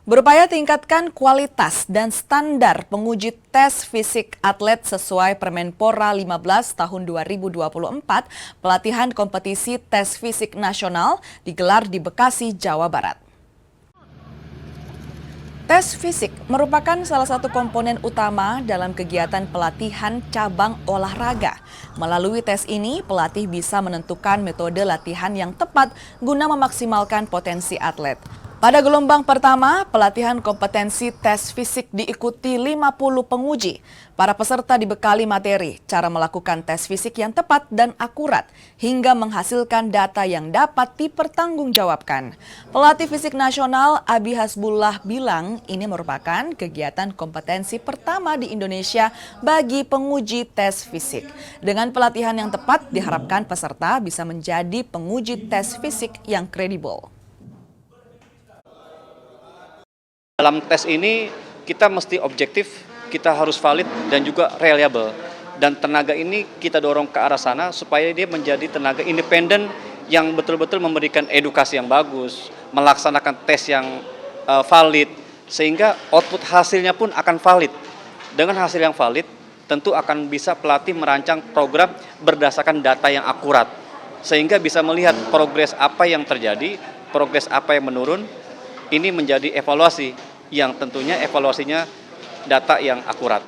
Berupaya tingkatkan kualitas dan standar penguji tes fisik atlet sesuai Permenpora 15 tahun 2024, pelatihan kompetisi tes fisik nasional digelar di Bekasi, Jawa Barat. Tes fisik merupakan salah satu komponen utama dalam kegiatan pelatihan cabang olahraga. Melalui tes ini, pelatih bisa menentukan metode latihan yang tepat guna memaksimalkan potensi atlet. Pada gelombang pertama, pelatihan kompetensi tes fisik diikuti 50 penguji. Para peserta dibekali materi, cara melakukan tes fisik yang tepat dan akurat, hingga menghasilkan data yang dapat dipertanggungjawabkan. Pelatih fisik nasional Abi Hasbullah bilang ini merupakan kegiatan kompetensi pertama di Indonesia bagi penguji tes fisik. Dengan pelatihan yang tepat, diharapkan peserta bisa menjadi penguji tes fisik yang kredibel. Dalam tes ini kita mesti objektif, kita harus valid dan juga reliable. Dan tenaga ini kita dorong ke arah sana supaya dia menjadi tenaga independen yang betul-betul memberikan edukasi yang bagus, melaksanakan tes yang valid, sehingga output hasilnya pun akan valid. Dengan hasil yang valid, tentu akan bisa pelatih merancang program berdasarkan data yang akurat, sehingga bisa melihat progres apa yang terjadi, progres apa yang menurun. Ini menjadi evaluasi yang tentunya evaluasinya data yang akurat.